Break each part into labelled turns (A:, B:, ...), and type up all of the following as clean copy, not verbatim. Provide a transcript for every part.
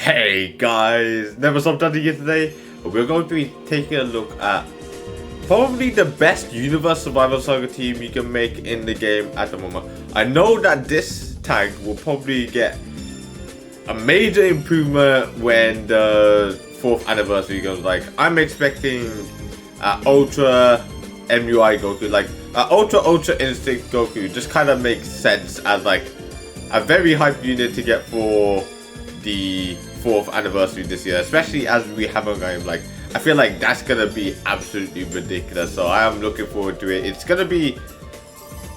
A: Hey guys, Never Stop Dungeon here today. We're going to be taking a look at probably the best Universe Survival Saga team you can make in the game at the moment. I know that this tag will probably get a major improvement when the 4th anniversary goes. Like, I'm expecting Ultra MUI Goku, like Ultra Instinct Goku just kind of makes sense as like a very hype unit to get for the 4th anniversary this year, especially as we have a game. Like, I feel like that's gonna be absolutely ridiculous, so I am looking forward to it. It's gonna be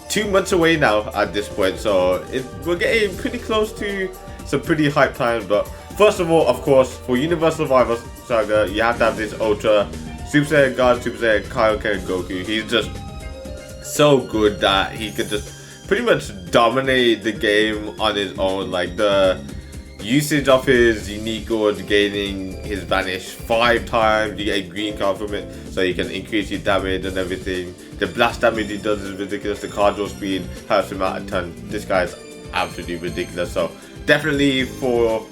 A: 2 months away now at this point, so we're getting pretty close to some pretty hype times. But first of all, of course, for Universe Survival Saga, you have to have this Ultra Super Saiyan God, Super Saiyan Kaio-Ken Goku. He's just so good that he could just pretty much dominate the game on his own. Like, the usage of his unique gourd gaining his vanish 5 times, you get a green card from it, so you can increase your damage and everything. The blast damage he does is ridiculous. The card draw speed helps him out a ton. This guy is absolutely ridiculous. So definitely for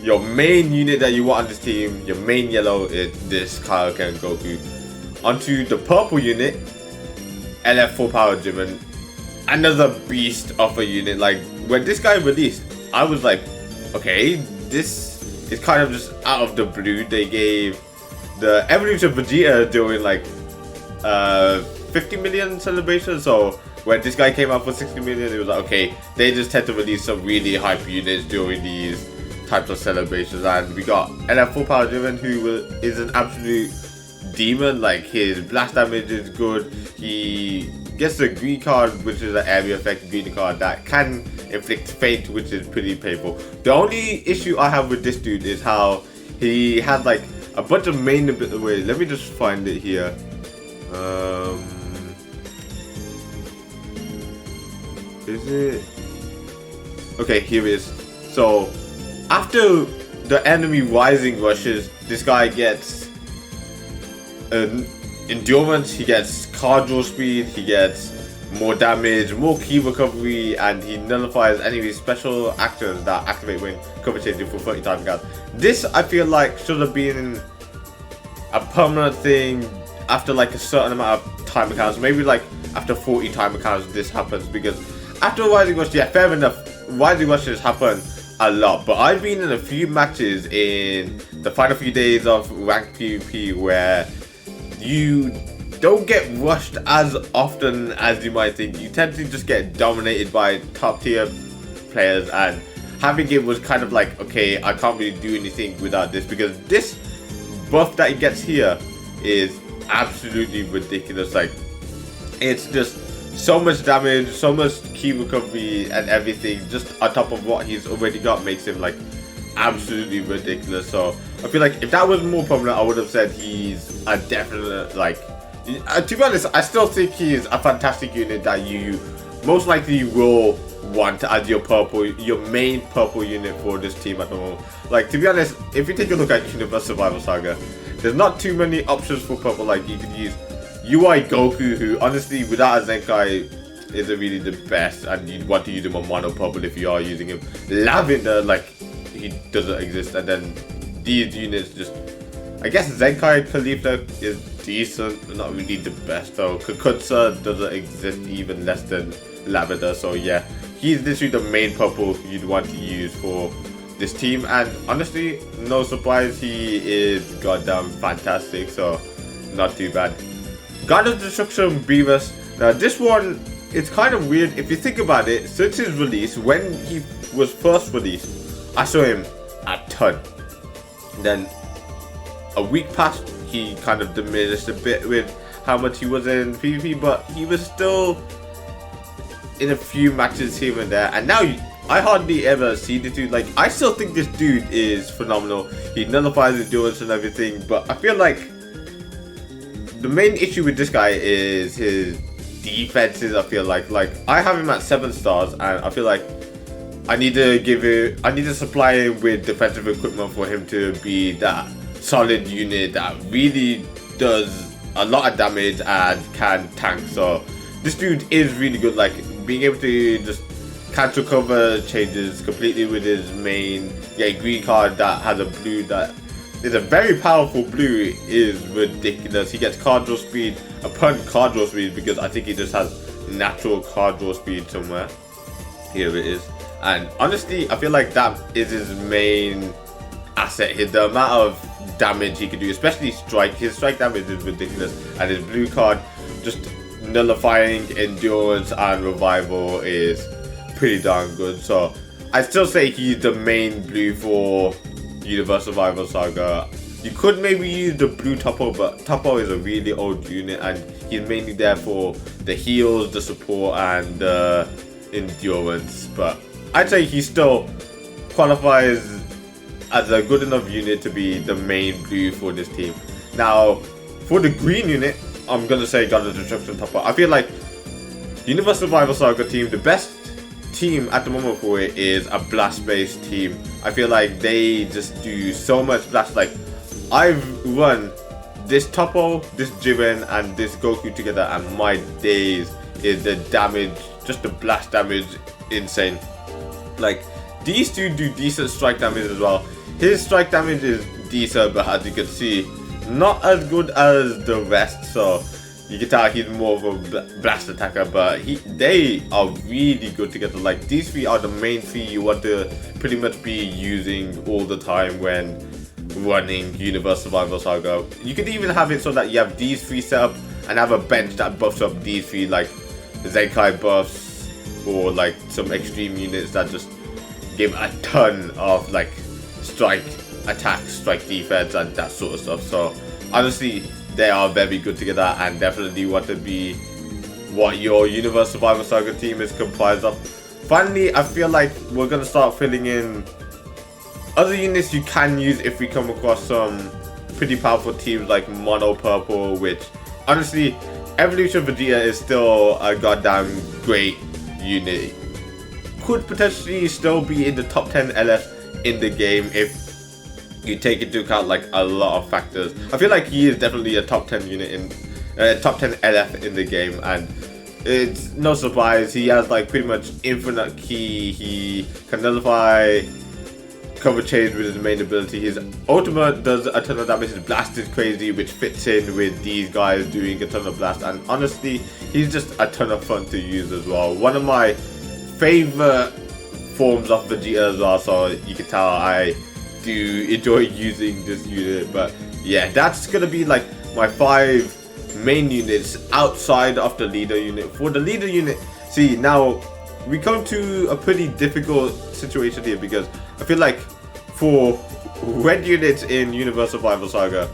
A: your main unit that you want on this team, your main yellow is this Kaio-Ken Goku. Onto the purple unit, LF full power driven, another beast of a unit. Like, when this guy released, I was like, okay, this is kind of just out of the blue. They gave the evolution of Vegeta during like 50 million celebrations. So when this guy came out for 60 million, it was like, okay, they just tend to release some really hype units during these types of celebrations. And we got LF full power driven, who is an absolute demon. Like, his blast damage is good. He gets the green card, which is an area effect green card that can inflict fate, which is pretty painful. The only issue I have with this dude is how he had like a bunch of main abilities. Wait, let me just find it here. Is it? Okay, here it is. So after the enemy rising rushes, this guy gets endurance, he gets card draw speed, he gets more damage, more key recovery, and he nullifies any special actions that activate when cover changing for 30 time counts. This, I feel like, should have been a permanent thing after like a certain amount of time accounts. Maybe like after 40 time accounts this happens, because after Rising Rush, yeah, fair enough, Rising Rushes happen a lot, but I've been in a few matches in the final few days of ranked PvP where you don't get rushed as often as you might think. You tend to just get dominated by top tier players, and having it was kind of like, okay, I can't really do anything without this, because this buff that he gets here is absolutely ridiculous. Like, it's just so much damage, so much key recovery and everything, just on top of what he's already got, makes him like absolutely ridiculous. So I feel like if that was more prominent, I would have said he's a definite, like, to be honest, I still think he is a fantastic unit that you most likely will want as your main purple unit for this team at the moment. Like, to be honest, if you take a look at Universe Survival Saga, there's not too many options for purple. Like, you could use UI Goku, who honestly without a Zenkai isn't really the best, and you'd want to use him on mono purple if you are using him. Lavender, like, he doesn't exist. And then these units just, I guess Zenkai Khalifa is decent, but not really the best though. Kukutsa doesn't exist, even less than Lavender. So yeah, he's literally the main purple you'd want to use for this team, and honestly, no surprise, he is goddamn fantastic, so not too bad. God of Destruction Beerus. Now this one, it's kind of weird if you think about it. Since his release, when he was first released, I saw him a ton. Then a week passed, he kind of diminished a bit with how much he was in PvP, but he was still in a few matches here and there, and now I hardly ever see the dude. Like, I still think this dude is phenomenal. He nullifies endurance and everything, but I feel like the main issue with this guy is his defenses. I feel like I have him at 7 stars, and I feel like I need to supply him with defensive equipment for him to be that solid unit that really does a lot of damage and can tank. So this dude is really good. Like, being able to just cancel cover changes completely with his main green card that has a blue that is a very powerful blue is ridiculous. He gets card draw speed upon card draw speed because I think he just has natural card draw speed somewhere. Here it is. And honestly, I feel like that is his main asset. The amount of damage he can do, especially strike. His strike damage is ridiculous. And his blue card, just nullifying endurance and revival is pretty darn good. So I'd still say he's the main blue for Universe Survival Saga. You could maybe use the blue Toppo, but Toppo is a really old unit and he's mainly there for the heals, the support, and the endurance. But I'd say he still qualifies as a good enough unit to be the main blue for this team. Now, for the green unit, I'm gonna say God of Destruction Toppo. I feel like Universe Survival Saga team, the best team at the moment for it is a blast-based team. I feel like they just do so much blast. Like, I've run this Toppo, this Jiren, and this Goku together, and my days is the damage, just the blast damage, insane. Like, these two do decent strike damage as well. His strike damage is decent, but as you can see, not as good as the rest. So you can tell he's more of a blast attacker, but they are really good together. Like, these three are the main three you want to pretty much be using all the time when running Universe Survival Saga. You could even have it so that you have these three set up and have a bench that buffs up these three, like Zenkai buffs or like some extreme units that just give a ton of like strike attack, strike defense, and that sort of stuff. So honestly, they are very good together and definitely want to be what your Universe Survival Saga team is comprised of. Finally, I feel like we're going to start filling in other units you can use if we come across some pretty powerful teams like Mono Purple, which honestly, Evolution Vegeta is still a goddamn great unit. Could potentially still be in the top 10 LF in the game if you take into account like a lot of factors. I feel like he is definitely a top 10 unit in top 10 LF in the game, and it's no surprise he has like pretty much infinite ki. He can nullify cover change with his main ability. His ultimate does a ton of damage. His blast is crazy, which fits in with these guys doing a ton of blast, and honestly, he's just a ton of fun to use as well. One of my favorite forms of Vegeta as well, so you can tell I do enjoy using this unit. But yeah, that's gonna be like my 5 main units outside of the leader unit. For the leader unit, see, now we come to a pretty difficult situation here because I feel like for red units in Universe Survival Saga,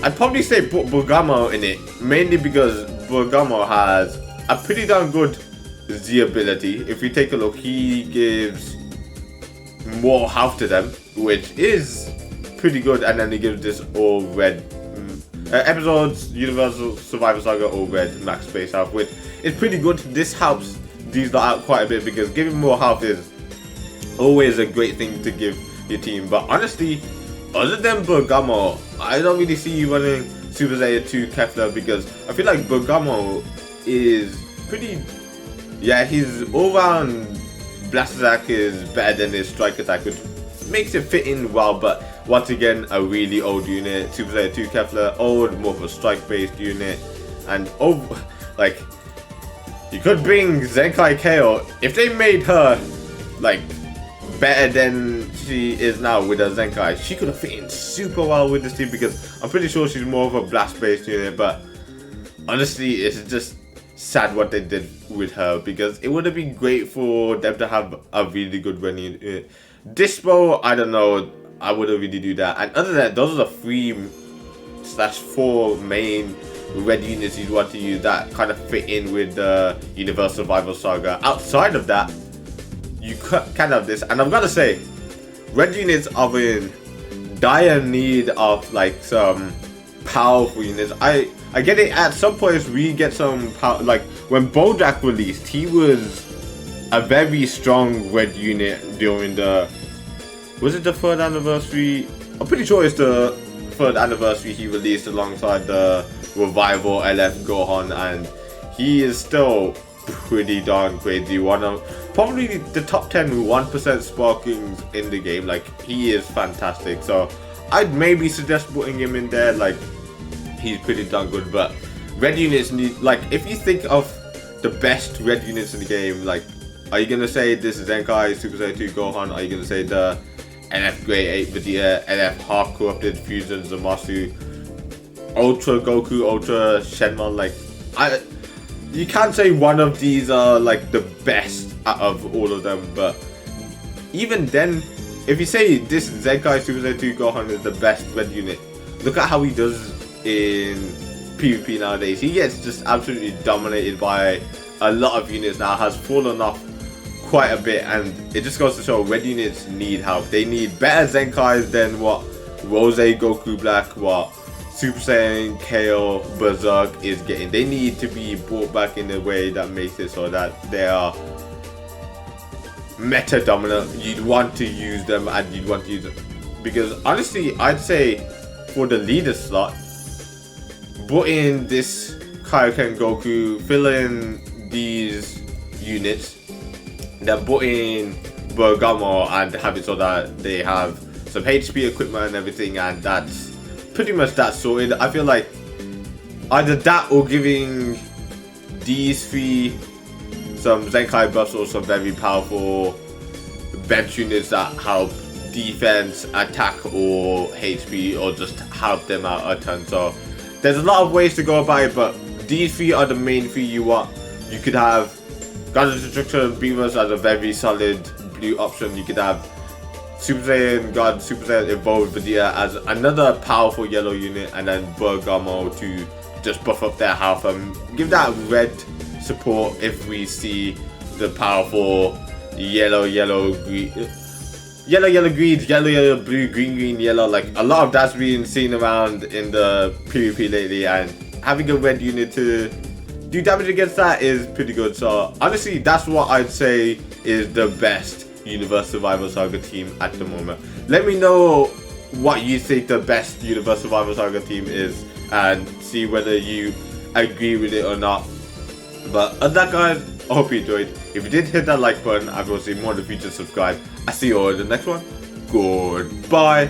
A: I'd probably say put Bergamo in it, mainly because Bergamo has a pretty darn good Z ability. If we take a look, he gives more health to them, which is pretty good, and then he gives this all red episodes Universal Survival Saga all red max base health, which is pretty good. This helps these lot out quite a bit because giving more health is always a great thing to give your team. But honestly, other than Bergamo, I don't really see you running Super Saiyan 2 Kefla because I feel like Bergamo is pretty, yeah, his all-round blast attack is better than his strike attack, which makes it fit in well. But once again, a really old unit. Super Saiyan 2 Kefla, old, more of a strike-based unit, and like, you could bring Zenkai KO. If they made her like better than she is now with her Zenkai, she could have fit in super well with this team because I'm pretty sure she's more of a blast-based unit. But honestly, it's just sad what they did with her because it would have been great for them to have a really good running unit. Dispo, I don't know, I wouldn't really do that. And other than that, those are the 3/4 main red units you'd want to use that kind of fit in with the Universe Survival Saga. Outside of that, you can have this, and I'm gonna say, red units are in dire need of like some powerful units. I get it. At some points, we get some power. Like when Bojack released, he was a very strong red unit during the. Was it the 3rd anniversary? I'm pretty sure it's the 3rd anniversary he released alongside the Revival LF Gohan, and he is still pretty darn crazy. One of probably the top 10 1% sparkings in the game. Like, he is fantastic. So I'd maybe suggest putting him in there. Like, he's pretty darn good. But red units need, like, if you think of the best red units in the game, like, are you gonna say this is Zenkai Super Saiyan 2 Gohan? Are you gonna say the NF Grade 8 Vegeta, NF Half Corrupted Fusion Zamasu, Ultra Goku, Ultra Shenron? Like, you can't say one of these are like the best out of all of them, but even then, if you say this Zenkai Super Saiyan 2 Gohan is the best red unit, look at how he does in PvP nowadays. He gets just absolutely dominated by a lot of units now, has fallen off quite a bit, and it just goes to show red units need help. They need better Zenkais than what Rose Goku Black, what Super Saiyan KO Berserk is getting. They need to be brought back in a way that makes it so that they are meta dominant. You'd want to use them, and you'd want to use them because honestly, I'd say for the leader slot, put in this Kaio-Ken Goku, fill in these units, then put in Bergamo and have it so that they have some HP equipment and everything, and that's pretty much that sorted. I feel like either that or giving these three some Zenkai buffs or some very powerful bench units that help defense, attack, or HP, or just help them out a ton. So there's a lot of ways to go about it, but these three are the main three you want. You could have God of Destruction Beamers as a very solid blue option. You could have Super Saiyan God, Super Saiyan Evolved Vegeta as another powerful yellow unit, and then Bergamo to just buff up their health and give that red support if we see the powerful yellow, green, yellow, blue, green, yellow. Like, a lot of that's been seen around in the PvP lately, and having a red unit to do damage against that is pretty good. So honestly, that's what I'd say is the best Universe Survival Saga team at the moment. Let me know what you think the best Universe Survival Saga team is, and see whether you agree with it or not. But other than that, guys, I hope you enjoyed. If you did, hit that like button. I've also seen more in the future. Subscribe. I see you all in the next one. Goodbye.